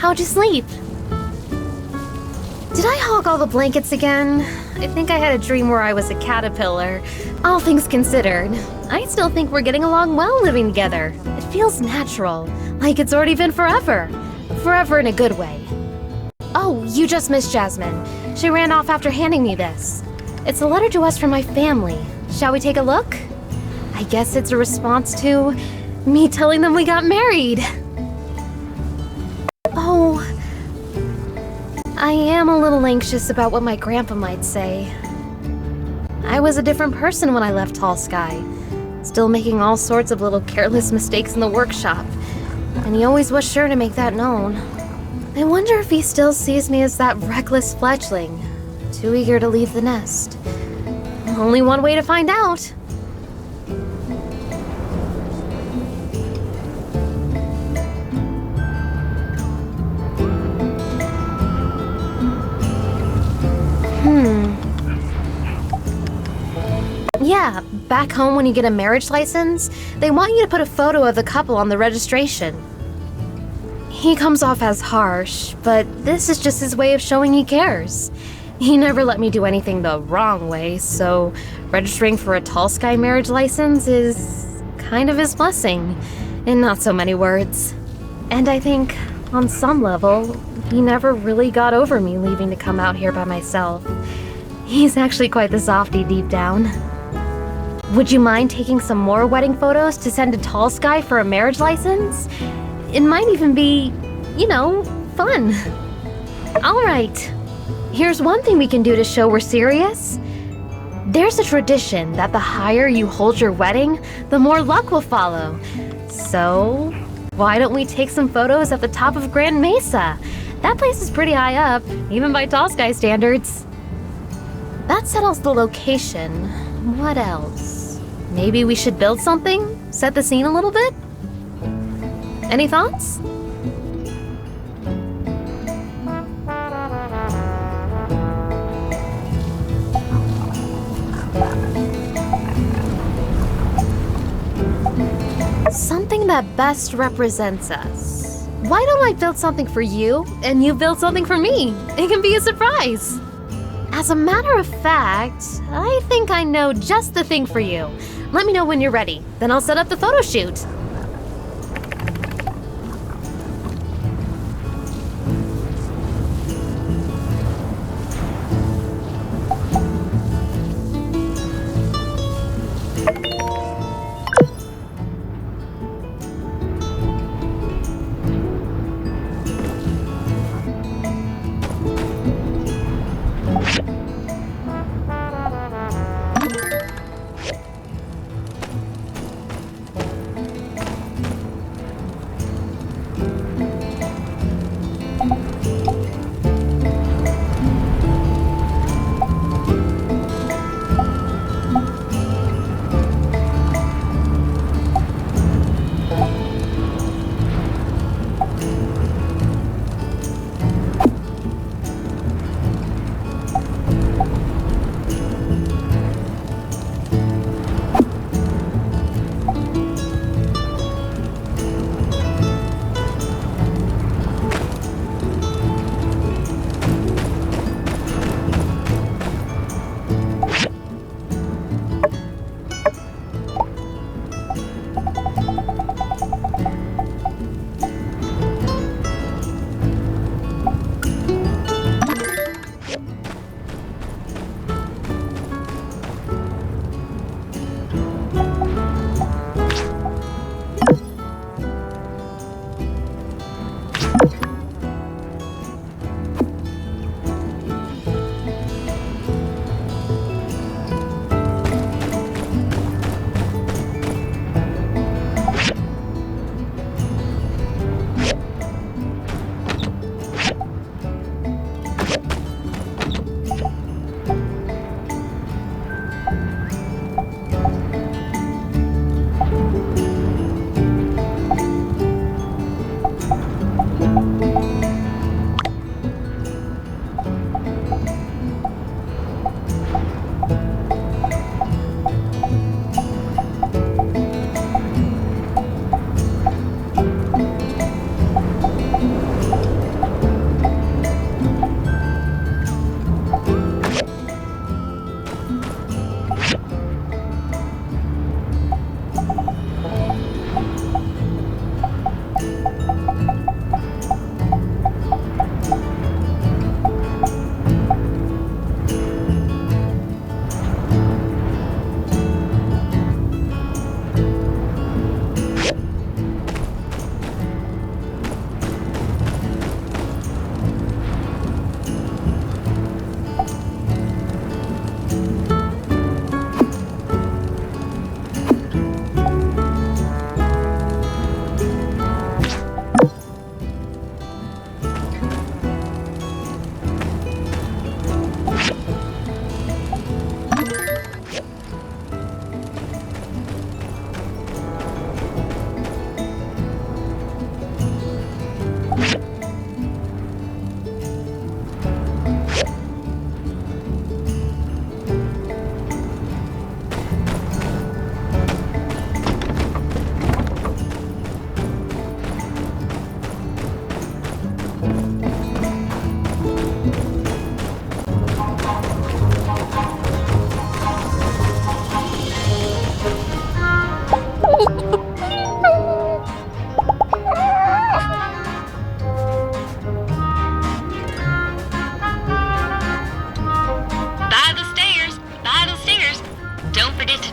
How'd you sleep? Did I hog all the blankets again? I think I had a dream where I was a caterpillar. All things considered, I still think we're getting along well living together. It feels natural, like it's already been forever. Forever in a good way. Oh, you just missed Jasmine. She ran off after handing me this. It's a letter to us from my family. Shall we take a look? I guess it's a response to me telling them we got married. Oh, I am a little anxious about what my grandpa might say. I was a different person when I left Tall Sky, still making all sorts of little careless mistakes in the workshop, and he always was sure to make that known. I wonder if he still sees me as that reckless fledgling, too eager to leave the nest. Only one way to find out. Yeah, back home when you get a marriage license, they want you to put a photo of the couple on the registration. He comes off as harsh, but this is just his way of showing he cares. He never let me do anything the wrong way, so registering for a Tall Sky marriage license is kind of his blessing, in not so many words. And I think, on some level, he never really got over me leaving to come out here by myself. He's actually quite the softie deep down. Would you mind taking some more wedding photos to send to Tall Sky for a marriage license? It might even be, fun. Alright. Here's one thing we can do to show we're serious. There's a tradition that the higher you hold your wedding, the more luck will follow. So, why don't we take some photos at the top of Grand Mesa? That place is pretty high up, even by Tall Sky standards. That settles the location. What else? Maybe we should build something? Set the scene a little bit? Any thoughts? Something that best represents us. Why don't I build something for you, and you build something for me? It can be a surprise. As a matter of fact, I think I know just the thing for you. Let me know when you're ready, then I'll set up the photo shoot.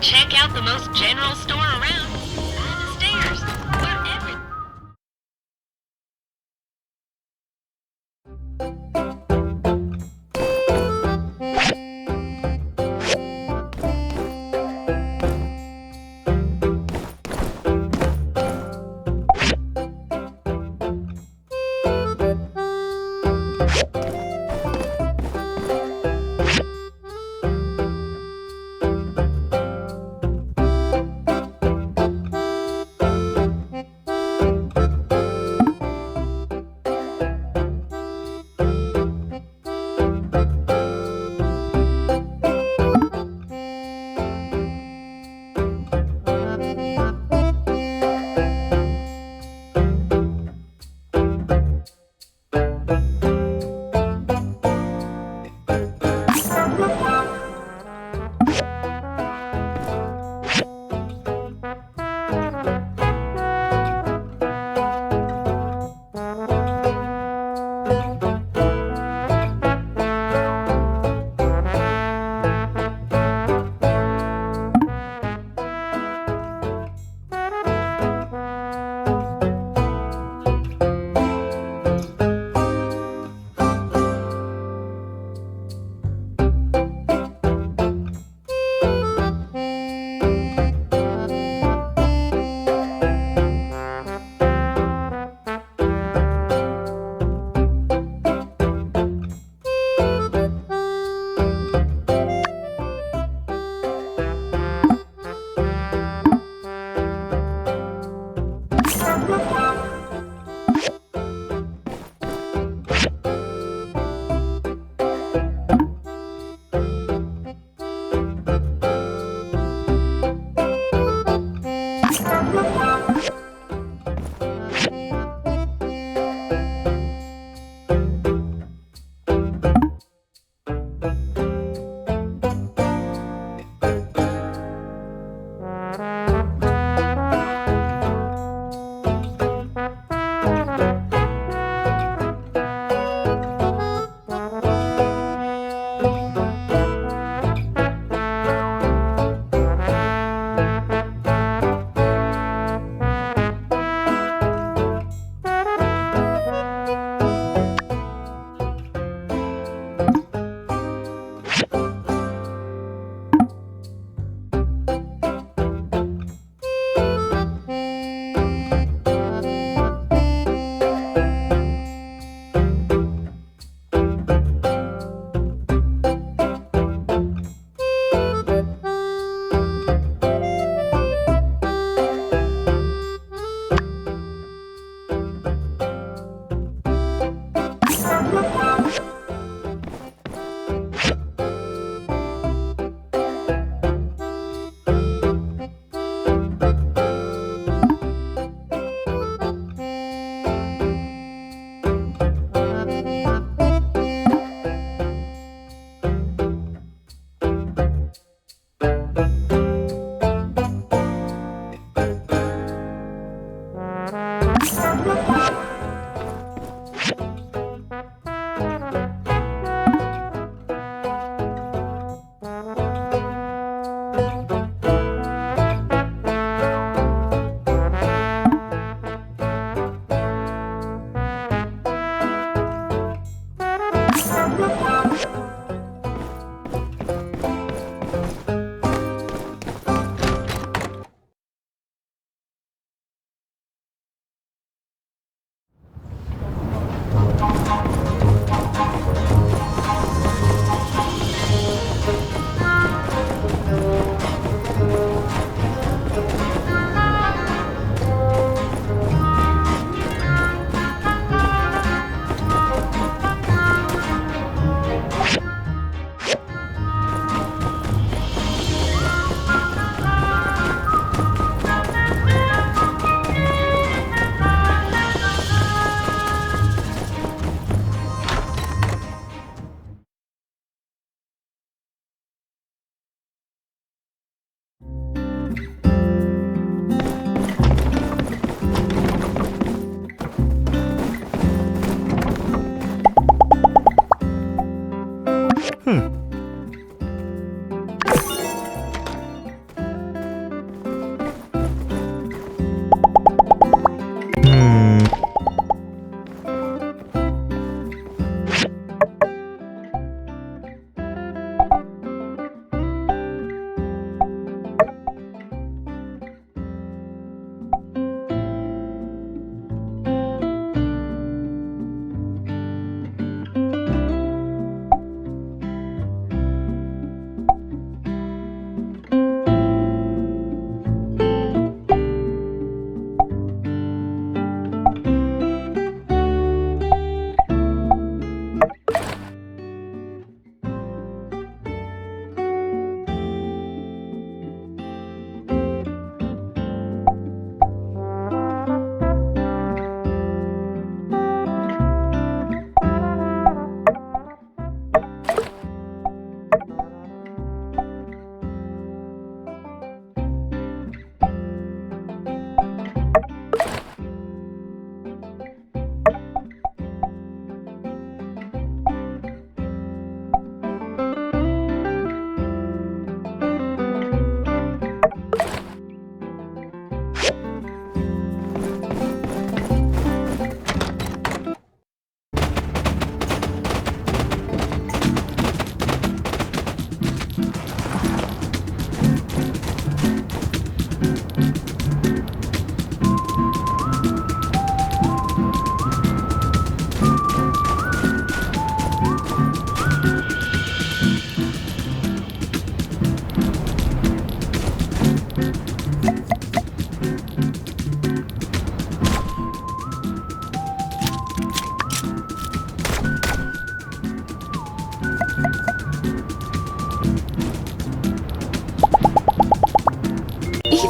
Check out the most general store around. By the stairs, where every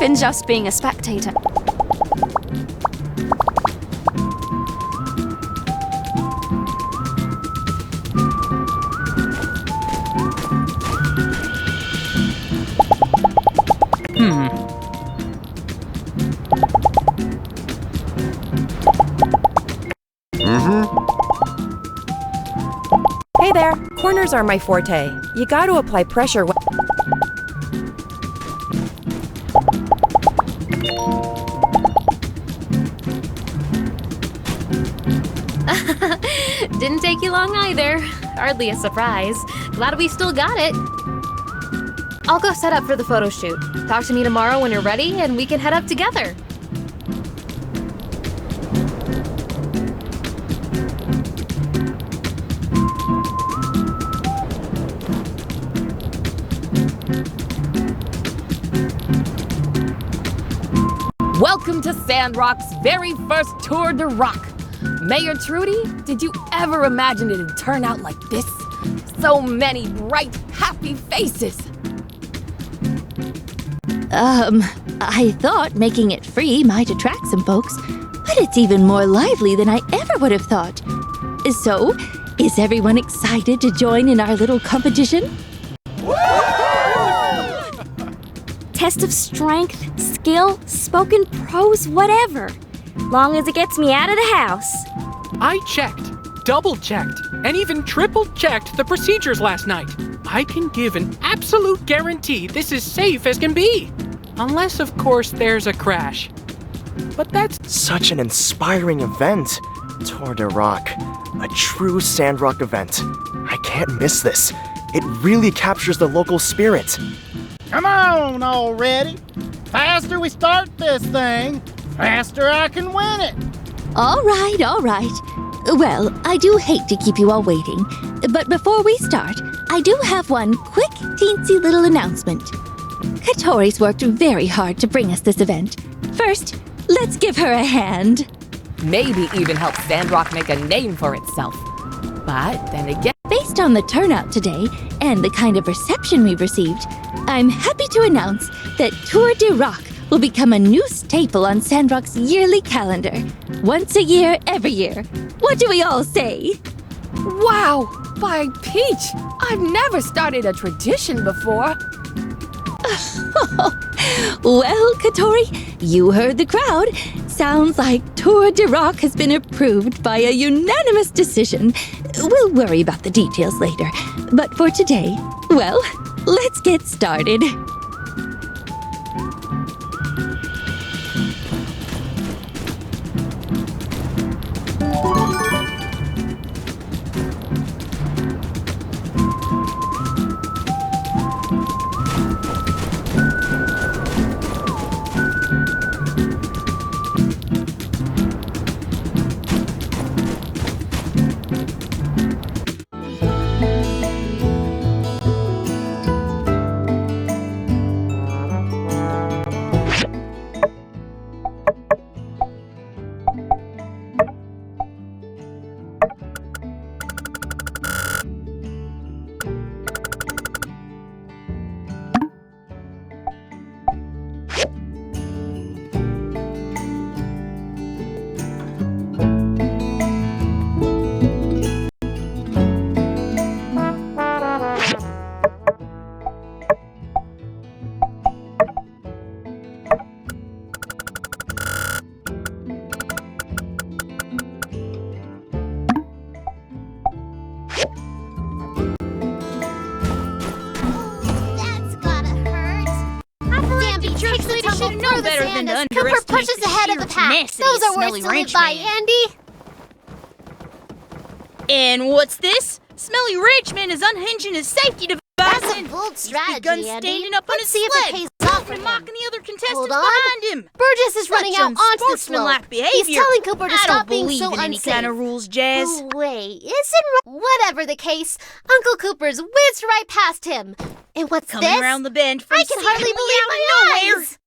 Even just being a spectator. Hey there, corners are my forte. You gotta apply pressure. Didn't take you long either. Hardly a surprise. Glad we still got it. I'll go set up for the photo shoot. Talk to me tomorrow when you're ready and we can head up together. Welcome to Sandrock's very first Tour de Rock. Mayor Trudy, did you ever imagine it'd turn out like this? So many bright, happy faces. I thought making it free might attract some folks, but it's even more lively than I ever would have thought. So, is everyone excited to join in our little competition? Test of strength, skill, spoken prose, whatever. Long as it gets me out of the house. I checked, double-checked, and even triple-checked the procedures last night. I can give an absolute guarantee this is safe as can be. Unless, of course, there's a crash. But that's such an inspiring event. Tour de Rock, a true Sandrock event. I can't miss this. It really captures the local spirit. Come on already. Faster we start this thing, faster I can win it. All right. Well, I do hate to keep you all waiting, but before we start, I do have one quick, teensy little announcement. Katori's worked very hard to bring us this event. First, let's give her a hand. Maybe even help Sandrock make a name for itself. But then again, Based on the turnout today and the kind of reception we've received, I'm happy to announce that Tour de Rock will become a new staple on Sandrock's yearly calendar. Once a year, every year. What do we all say? wow, by Peach, I've never started a tradition before. Well, Katori, you heard the crowd. Sounds like Tour de Rock has been approved by a unanimous decision. We'll worry about the details later. But for today, well, let's get started. Cooper pushes ahead of the pack. Those are words to live by, Andy. And what's this? Smelly Richmond is unhinging his safety device. That's a bold strategy, He's begun Andy. standing up on Let's his see if sled. it pays off for and him. mocking the other contestants Hold on. behind him. Burgess is running Such out onto the slope. unsportsmanlike behavior. He's telling Cooper to I stop don't being believe so in any unsafe. kind of rules, Jazz. Oh, wait, whatever the case, Uncle Cooper's whizzed right past him. And what's Coming this? around the bend from I can hardly believe my eyes.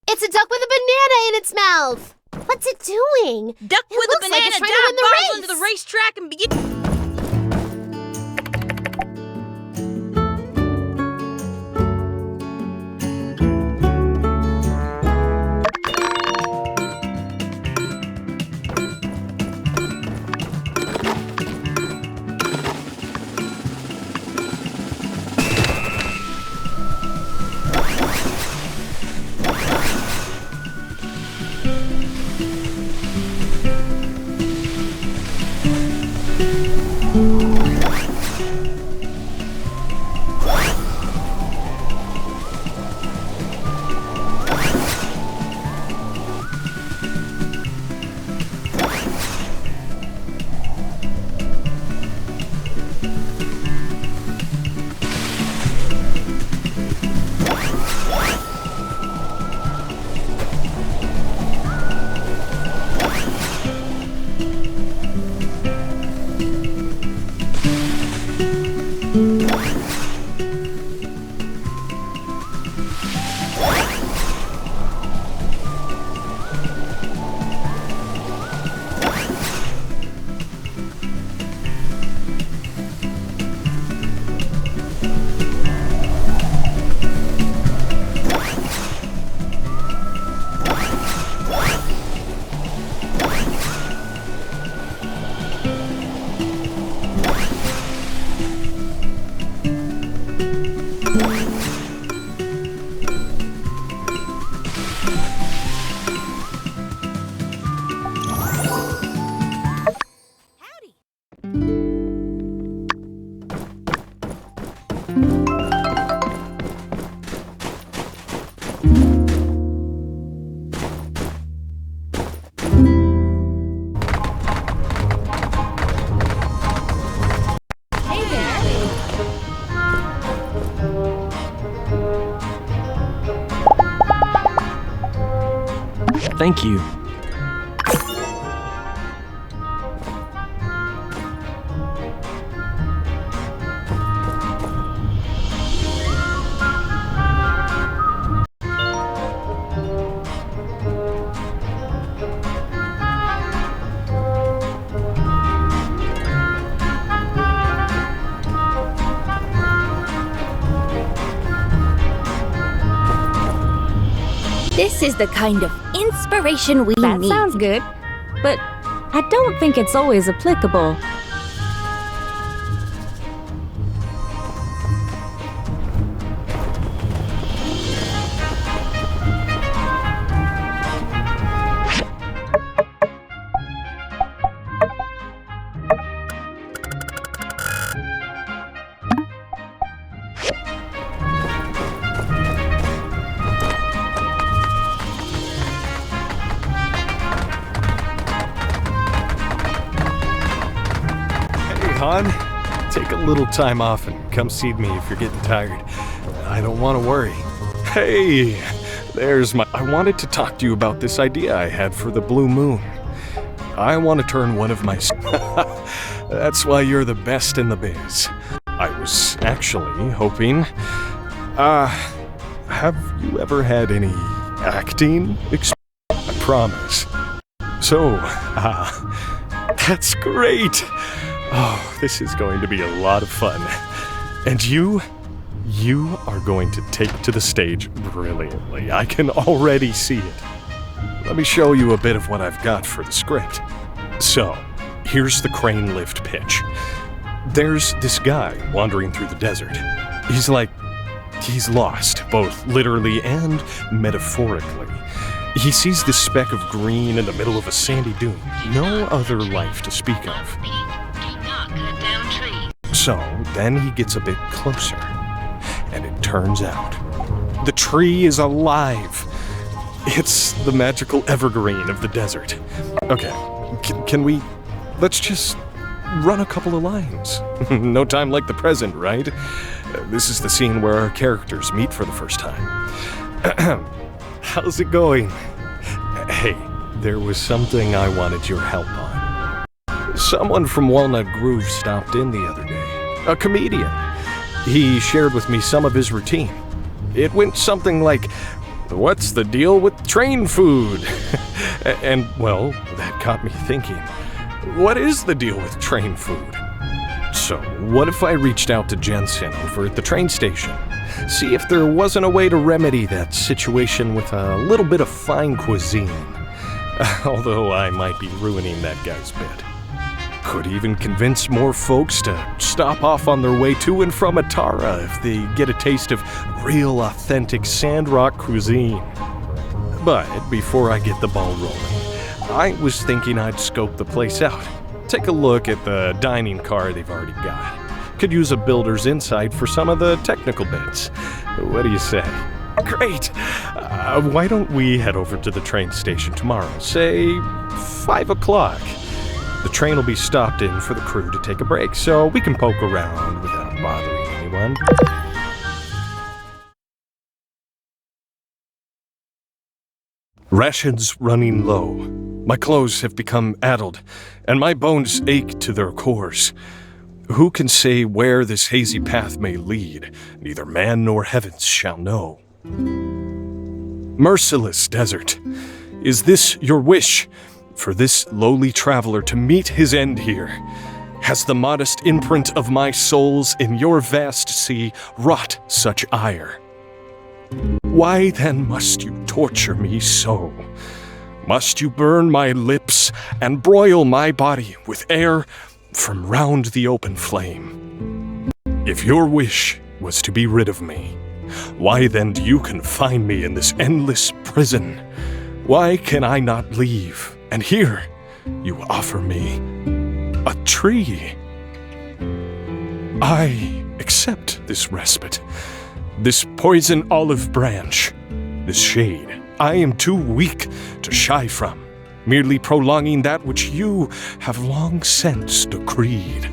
It's a duck with a banana in its mouth. What's it doing? Duck It with a looks like banana it's trying to win the dive race. onto the racetrack and begin. Thank you. This is the kind of inspiration we That need. sounds good, but I don't think it's always applicable. Han, take a little time off and come see me if you're getting tired. I don't want to worry. Hey, there's my... I wanted to talk to you about this idea I had for the blue moon. I want to turn one of my... That's why you're the best in the biz. I was actually hoping... have you ever had any acting experience? I promise. So, that's great. Oh, this is going to be a lot of fun. And you are going to take to the stage brilliantly. I can already see it. Let me show you a bit of what I've got for the script. So, here's the crane lift pitch. There's this guy wandering through the desert. He's lost, both literally and metaphorically. He sees this speck of green in the middle of a sandy dune. No other life to speak of. So, then he gets a bit closer, and it turns out the tree is alive. It's the magical evergreen of the desert. Okay, can we... Let's just run a couple of lines. No time like the present, right? This is the scene where our characters meet for the first time. How's it going? Hey, there was something I wanted your help on. Someone from Walnut Grove stopped in the other day. A comedian. He shared with me some of his routine. It went something like, "What's the deal with train food?" And, well, that got me thinking, what is the deal with train food? So, what if I reached out to Jensen over at the train station? See if there wasn't a way to remedy that situation with a little bit of fine cuisine. Although I might be ruining that guy's bit. Could even convince more folks to stop off on their way to and from Atara if they get a taste of real authentic Sandrock cuisine. But before I get the ball rolling, I was thinking I'd scope the place out. Take a look at the dining car they've already got. Could use a builder's insight for some of the technical bits. What do you say? Great! Why don't we head over to the train station tomorrow, say 5 o'clock? The train will be stopped in for the crew to take a break, so we can poke around without bothering anyone. Rations running low. My clothes have become addled, and my bones ache to their cores. Who can say where this hazy path may lead? Neither man nor heavens shall know. Merciless desert, is this your wish? For this lowly traveler to meet his end here? Has the modest imprint of my souls in your vast sea wrought such ire? Why then must you torture me so? Must you burn my lips and broil my body with air from round the open flame? If your wish was to be rid of me, why then do you confine me in this endless prison? Why can I not leave? And here, you offer me a tree. I accept this respite, this poison olive branch, this shade I am too weak to shy from, merely prolonging that which you have long since decreed.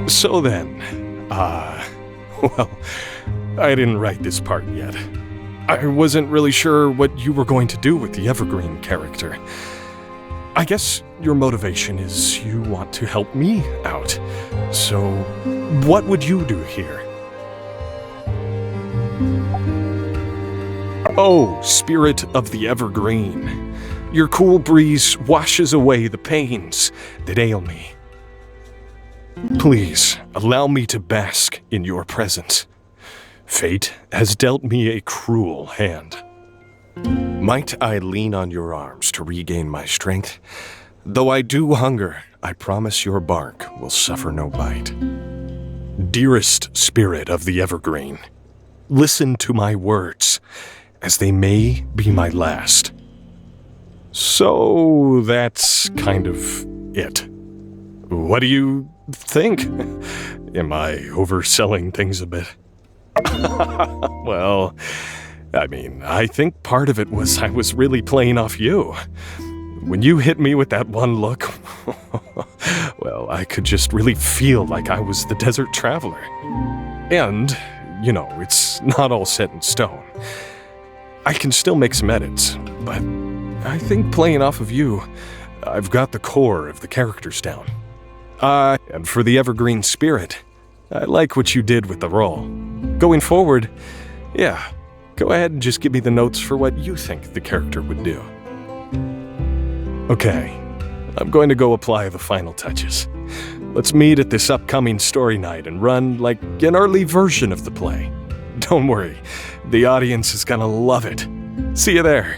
So then, well, I didn't write this part yet. I wasn't really sure what you were going to do with the Evergreen character. I guess your motivation is you want to help me out. So, what would you do here? Oh, spirit of the Evergreen. Your cool breeze washes away the pains that ail me. Please, allow me to bask in your presence. Fate has dealt me a cruel hand. Might I lean on your arms to regain my strength? Though I do hunger, I promise your bark will suffer no bite. Dearest spirit of the Evergreen, listen to my words, as they may be my last. So that's kind of it. What do you think? Am I overselling things a bit? Well, I mean, I think part of it was I was really playing off you. When you hit me with that one look, well, I could just really feel like I was the desert traveler. And, you know, it's not all set in stone. I can still make some edits, but I think playing off of you, I've got the core of the characters down. And for the Evergreen spirit, I like what you did with the role. Going forward, yeah, go ahead and just give me the notes for what you think the character would do. Okay, I'm going to go apply the final touches. Let's meet at this upcoming story night and run like an early version of the play. Don't worry, the audience is gonna love it. See you there.